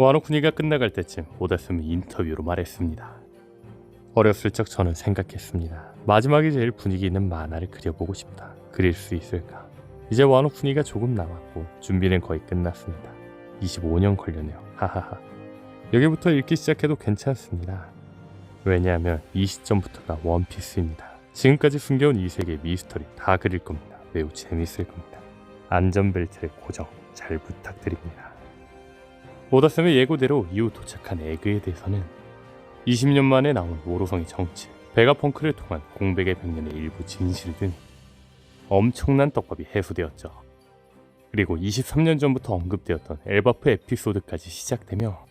와노쿠니가 끝나갈 때쯤 오다스미 인터뷰로 말했습니다. 어렸을 적 저는 생각했습니다. 마지막에 제일 분위기 있는 만화를 그려보고 싶다. 그릴 수 있을까? 이제 와노쿠니가 조금 남았고 준비는 거의 끝났습니다. 25년 걸렸네요. 하하하. 여기부터 읽기 시작해도 괜찮습니다. 왜냐하면 이 시점부터가 원피스입니다. 지금까지 숨겨온 이 세계의 미스터리 다 그릴 겁니다. 매우 재밌을 겁니다. 안전벨트의 고정 잘 부탁드립니다. 오다쌤의 예고대로 이후 도착한 에그에 대해서는 20년 만에 나온 오로성의 정치, 베가펑크를 통한 공백의 백년의 일부 진실 등 엄청난 떡밥이 해소되었죠. 그리고 23년 전부터 언급되었던 엘바프 에피소드까지 시작되며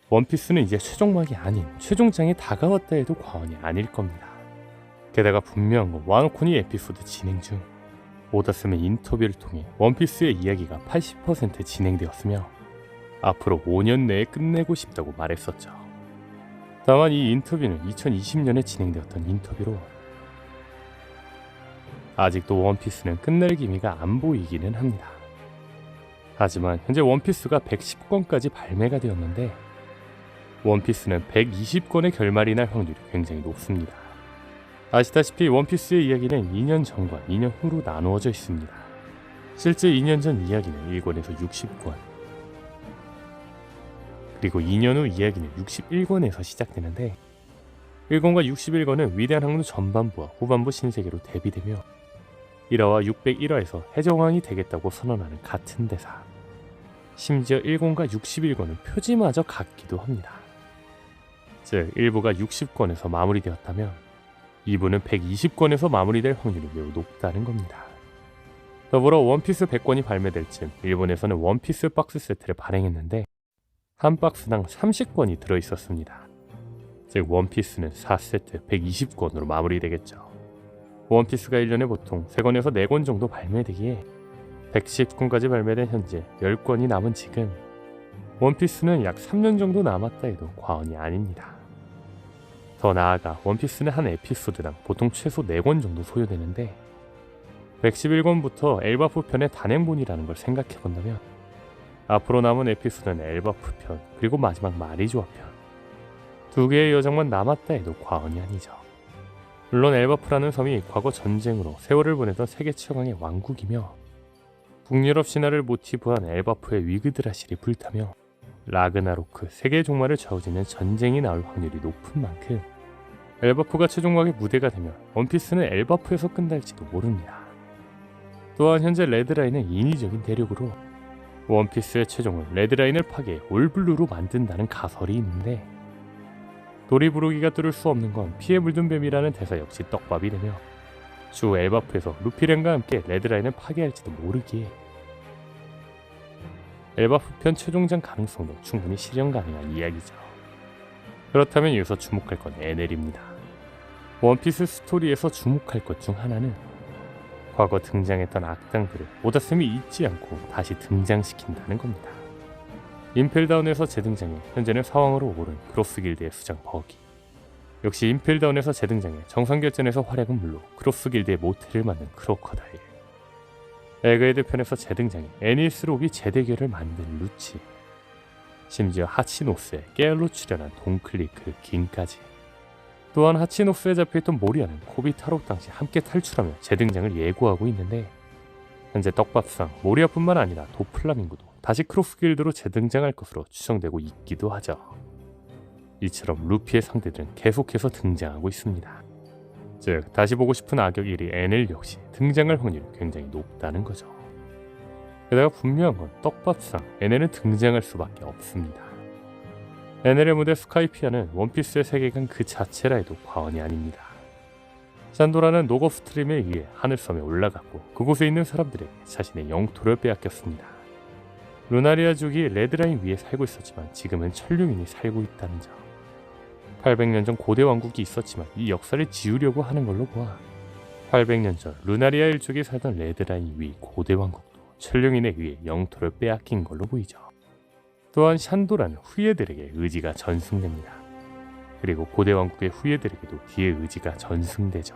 원피스는 이제 최종막이 아닌 최종장에 다가왔다 해도 과언이 아닐 겁니다. 게다가 분명한 건 와노쿠니 에피소드 진행 중 오다쌤의 인터뷰를 통해 원피스의 이야기가 80% 진행되었으며 앞으로 5년 내에 끝내고 싶다고 말했었죠. 다만 이 인터뷰는 2020년에 진행되었던 인터뷰로 아직도 원피스는 끝날 기미가 안 보이기는 합니다. 하지만 현재 원피스가 110권까지 발매가 되었는데 원피스는 120권의 결말이 날 확률이 굉장히 높습니다. 아시다시피 원피스의 이야기는 2년 전과 2년 후로 나누어져 있습니다. 실제 2년 전 이야기는 1권에서 60권, 그리고 2년 후 이야기는 61권에서 시작되는데 1권과 61권은 위대한 항로 전반부와 후반부 신세계로 대비되며 1화와 601화에서 해적왕이 되겠다고 선언하는 같은 대사, 심지어 1권과 61권은 표지마저 같기도 합니다. 즉 1부가 60권에서 마무리되었다면 2부는 120권에서 마무리될 확률이 매우 높다는 겁니다. 더불어 원피스 100권이 발매될 즈음 일본에서는 원피스 박스 세트를 발행했는데 한 박스당 30권이 들어있었습니다. 즉 원피스는 4세트 120권으로 마무리되겠죠. 원피스가 1년에 보통 3권에서 4권 정도 발매되기에 110권까지 발매된 현재 10권이 남은 지금 원피스는 약 3년 정도 남았다 해도 과언이 아닙니다. 더 나아가 원피스는 한 에피소드당 보통 최소 4권 정도 소요되는데 111권부터 엘바프 편의 단행본이라는 걸 생각해본다면 앞으로 남은 에피소드는 엘바프 편 그리고 마지막 마리조아 편 2개의 여정만 남았다 해도 과언이 아니죠. 물론 엘바프라는 섬이 과거 전쟁으로 세월을 보내던 세계 최강의 왕국이며 북유럽 신화를 모티브한 엘바프의 위그드라실이 불타며 라그나로크 세계의 종말을 좌우짓는 전쟁이 나올 확률이 높은 만큼 엘바프가 최종막의 무대가 되면 원피스는 엘바프에서 끝날지도 모릅니다. 또한 현재 레드라인은 인위적인 대륙으로 원피스의 최종을 레드라인을 파괴해 올블루로 만든다는 가설이 있는데 도리부르기가 뚫을 수 없는 건 피에 물든 뱀이라는 대사 역시 떡밥이 되며 주 엘바프에서 루피렌과 함께 레드라인을 파괴할지도 모르기에 엘바프 편 최종장 가능성도 충분히 실현 가능한 이야기죠. 그렇다면 여기서 주목할 건 에넬입니다. 원피스 스토리에서 주목할 것 중 하나는 과거 등장했던 악당들을 오다쌤이 잊지 않고 다시 등장시킨다는 겁니다. 임펠다운에서 재등장해 현재는 사왕으로 오른 크로스 길드의 수장 버기, 역시 임펠다운에서 재등장해 정상결전에서 활약은 물론 크로스 길드의 모태를 맡는 크로커다일, 에그헤드 편에서 재등장해 애니스 롭이 재대결을 만든 루치, 심지어 하치노스의 깨알로 출연한 돈클리크 긴까지. 또한 하치노스에 잡혀있던 모리아는 코비타로 당시 함께 탈출하며 재등장을 예고하고 있는데 현재 떡밥상 모리아뿐만 아니라 도플라밍고도 다시 크로스 길드로 재등장할 것으로 추정되고 있기도 하죠. 이처럼 루피의 상대들은 계속해서 등장하고 있습니다. 즉 다시 보고 싶은 악역 1위 에넬 역시 등장할 확률이 굉장히 높다는 거죠. 게다가 분명한 건 떡밥상 에넬은 등장할 수밖에 없습니다. 에넬의 무대 스카이피아는 원피스의 세계관 그 자체라 해도 과언이 아닙니다. 산도라는 노거 스트림에 의해 하늘섬에 올라갔고 그곳에 있는 사람들에게 자신의 영토를 빼앗겼습니다. 루나리아족이 레드라인 위에 살고 있었지만 지금은 천룡인이 살고 있다는 점. 800년 전 고대 왕국이 있었지만 이 역사를 지우려고 하는 걸로 보아 800년 전 루나리아 일족이 살던 레드라인 위 고대 왕국도 천룡인에 의해 영토를 빼앗긴 걸로 보이죠. 또한 샨도라는 후예들에게 의지가 전승됩니다. 그리고 고대 왕국의 후예들에게도 뒤에 의지가 전승되죠.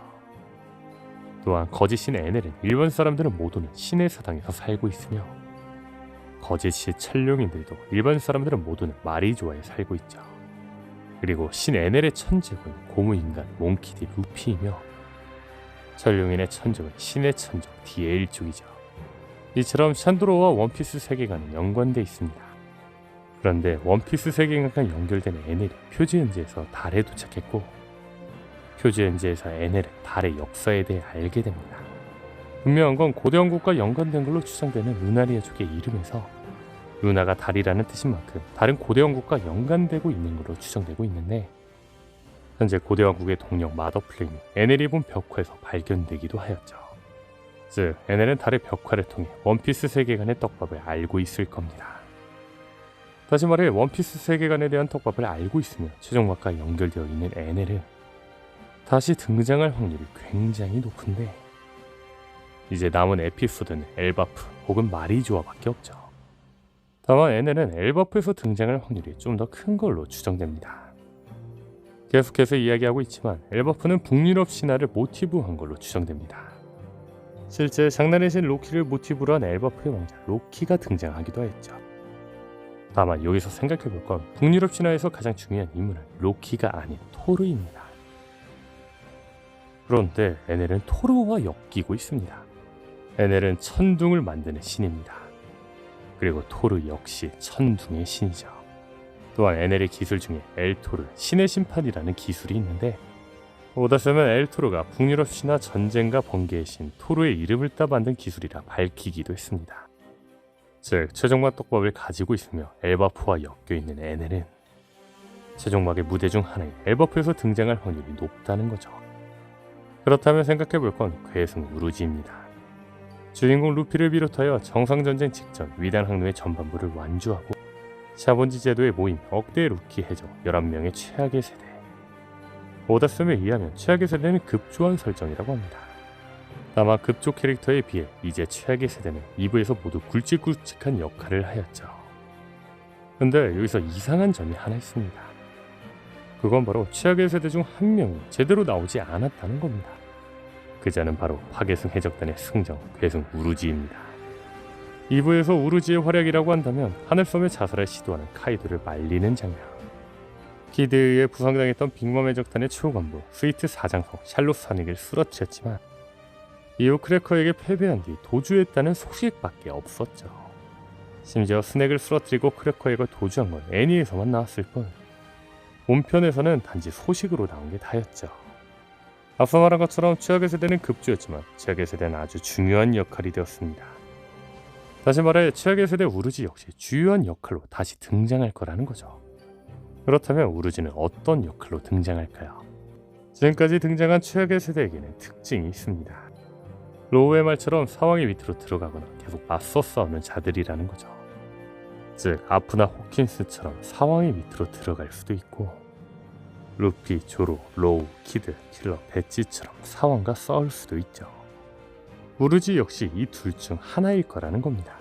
또한 거짓신 에넬은 일본 사람들은 모두는 신의 사당에서 살고 있으며 거제시의 천룡인들도 일반 사람들은 모두는 마리조아에 살고 있죠. 그리고 신 에넬의 천적은 고무인간 몽키디 루피이며 천룡인의 천적은 신의 천적 디에일 쪽이죠. 이처럼 샨도로와 원피스 세계관은 연관돼 있습니다. 그런데 원피스 세계관과 연결된 에넬이 표지현지에서 달에 도착했고 표지현지에서 에넬은 달의 역사에 대해 알게 됩니다. 분명한 건 고대 왕국과 연관된 걸로 추정되는 루나리아족의 이름에서 루나가 달이라는 뜻인 만큼 다른 고대 왕국과 연관되고 있는 걸로 추정되고 있는데 현재 고대 왕국의 동력 마더플레임이 에넬이 본 벽화에서 발견되기도 하였죠. 즉 에넬은 달의 벽화를 통해 원피스 세계관의 떡밥을 알고 있을 겁니다. 다시 말해 원피스 세계관에 대한 떡밥을 알고 있으며 최종막과 연결되어 있는 에넬은 다시 등장할 확률이 굉장히 높은데 이제 남은 에피소드는 엘바프 혹은 마리조아밖에 없죠. 다만 에넬은 엘바프에서 등장할 확률이 좀 더 큰 걸로 추정됩니다. 계속해서 이야기하고 있지만 엘바프는 북유럽 신화를 모티브한 걸로 추정됩니다. 실제 장난의 신 로키를 모티브로 한 엘바프의 왕자 로키가 등장하기도 했죠. 다만 여기서 생각해볼 건 북유럽 신화에서 가장 중요한 인물은 로키가 아닌 토르입니다. 그런데 에넬은 토르와 엮이고 있습니다. 에넬은 천둥을 만드는 신입니다. 그리고 토르 역시 천둥의 신이죠. 또한 에넬의 기술 중에 엘토르, 신의 심판이라는 기술이 있는데 오다쓰면 엘토르가 북유럽 신화 전쟁과 번개의 신 토르의 이름을 따 만든 기술이라 밝히기도 했습니다. 즉 최종막 떡밥을 가지고 있으며 엘바프와 엮여있는 에넬은 최종막의 무대 중 하나인 엘바프에서 등장할 확률이 높다는 거죠. 그렇다면 생각해볼 건 괴승 우루지입니다. 주인공 루피를 비롯하여 정상전쟁 직전 위대한 항로의 전반부를 완주하고 샤본지 제도의 모임 억대 루키 해적 11명의 최악의 세대. 오다스에 의하면 최악의 세대는 급조한 설정이라고 합니다. 다만 급조 캐릭터에 비해 이제 최악의 세대는 2부에서 모두 굵직굵직한 역할을 하였죠. 근데 여기서 이상한 점이 하나 있습니다. 그건 바로 최악의 세대 중 한 명이 제대로 나오지 않았다는 겁니다. 그 자는 바로 파괴승 해적단의 승정 괴승 우루지입니다. 2부에서 우루지의 활약이라고 한다면 하늘섬에 자살을 시도하는 카이도를 말리는 장면, 키드에 의해 부상당했던 빅맘 해적단의 최고간부 스위트 사장성 샬롯 사닉을 쓰러뜨렸지만 이후 크래커에게 패배한 뒤 도주했다는 소식밖에 없었죠. 심지어 스낵을 쓰러뜨리고 크래커에게 도주한 건 애니에서만 나왔을 뿐 본편에서는 단지 소식으로 나온 게 다였죠. 앞서 말한 것처럼 최악의 세대는 급주였지만 최악의 세대는 아주 중요한 역할이 되었습니다. 다시 말해 최악의 세대 우루지 역시 주요한 역할로 다시 등장할 거라는 거죠. 그렇다면 우루지는 어떤 역할로 등장할까요? 지금까지 등장한 최악의 세대에게는 특징이 있습니다. 로우의 말처럼 사왕의 밑으로 들어가거나 계속 맞서 싸우는 자들이라는 거죠. 즉 아프나 호킨스처럼 사왕의 밑으로 들어갈 수도 있고 루피, 조로, 로우, 키드, 킬러, 배지처럼 사왕과 싸울 수도 있죠. 우루지 역시 이 둘 중 하나일 거라는 겁니다.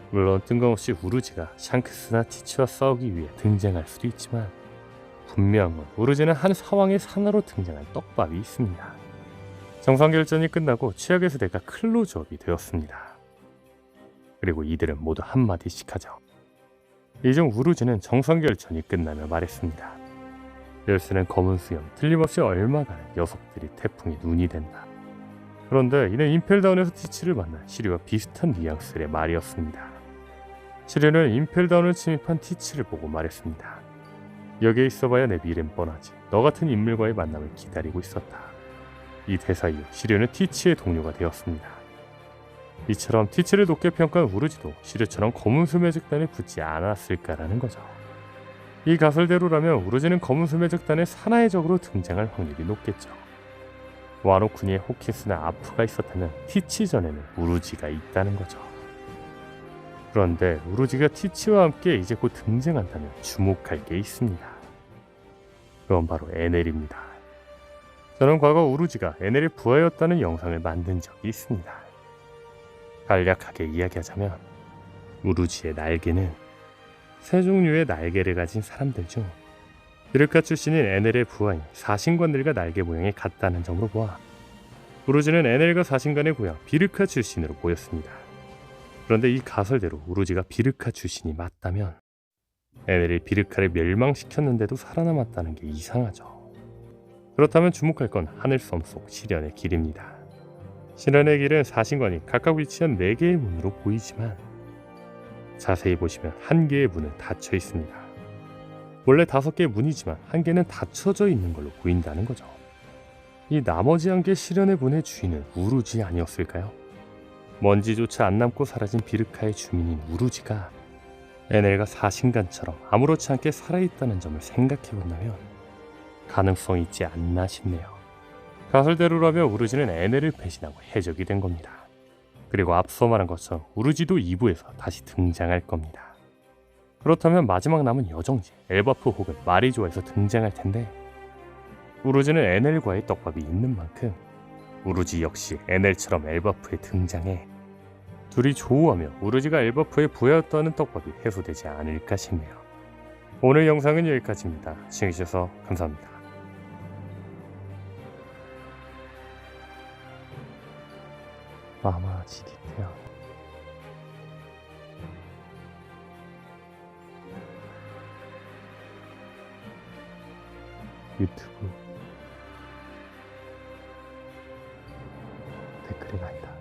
물론 뜬금없이 우루지가 샹크스나 티치와 싸우기 위해 등장할 수도 있지만 분명한 건 우루지는 한 사왕의 산하로 등장한 떡밥이 있습니다. 정상결전이 끝나고 최악의 세대가 클로즈업이 되었습니다. 그리고 이들은 모두 한마디씩 하죠. 이 중 우루지는 정상결전이 끝나며 말했습니다. 열쇠는 검은 수염, 틀림없이 얼마간의 녀석들이 태풍의 눈이 된다. 그런데 이는 임펠다운에서 티치를 만난 시류와 비슷한 뉘앙스의 말이었습니다. 시류는 임펠다운을 침입한 티치를 보고 말했습니다. 여기에 있어봐야 내 미래는 뻔하지. 너 같은 인물과의 만남을 기다리고 있었다. 이 대사 이후 시류는 티치의 동료가 되었습니다. 이처럼 티치를 높게 평가한 우루지도 시류처럼 검은 수매적단에 붙지 않았을까라는 거죠. 이 가설대로라면 우루지는 검은 수매적단의 사나의 적으로 등장할 확률이 높겠죠. 와노쿠니의 호킨스나 아프가 있었다면 티치 전에는 우루지가 있다는 거죠. 그런데 우루지가 티치와 함께 이제 곧 등장한다면 주목할 게 있습니다. 그건 바로 에넬입니다. 저는 과거 우루지가 에넬의 부하였다는 영상을 만든 적이 있습니다. 간략하게 이야기하자면 우루지의 날개는 세 종류의 날개를 가진 사람들 중 비르카 출신인 에넬의 부하인 사신관들과 날개 모양이 같다는 점으로 보아 우루지는 에넬과 사신관의 고향 비르카 출신으로 보였습니다. 그런데 이 가설대로 우루지가 비르카 출신이 맞다면 에넬이 비르카를 멸망시켰는데도 살아남았다는 게 이상하죠. 그렇다면 주목할 건 하늘섬 속 시련의 길입니다. 시련의 길은 사신관이 각각 위치한 4개의 문으로 보이지만 자세히 보시면 1개의 문은 닫혀 있습니다. 원래 5개의 문이지만 1개는 닫혀져 있는 걸로 보인다는 거죠. 이 나머지 1개 시련의 문의 주인은 우루지 아니었을까요? 먼지조차 안 남고 사라진 비르카의 주민인 우루지가 에넬과 사신관처럼 아무렇지 않게 살아있다는 점을 생각해본다면 가능성이 있지 않나 싶네요. 가설대로라면 우루지는 에넬을 배신하고 해적이 된 겁니다. 그리고 앞서 말한 것처럼 우루지도 2부에서 다시 등장할 겁니다. 그렇다면 마지막 남은 여정지 엘바프 혹은 마리조아에서 등장할 텐데 우루지는 에넬과의 떡밥이 있는 만큼 우루지 역시 에넬처럼 엘바프에 등장해 둘이 조우하며 우루지가 엘바프의 부하였다는 떡밥이 해소되지 않을까 싶네요. 오늘 영상은 여기까지입니다. 시청해주셔서 감사합니다. 마마 지디태양 유튜브 댓글이 난다.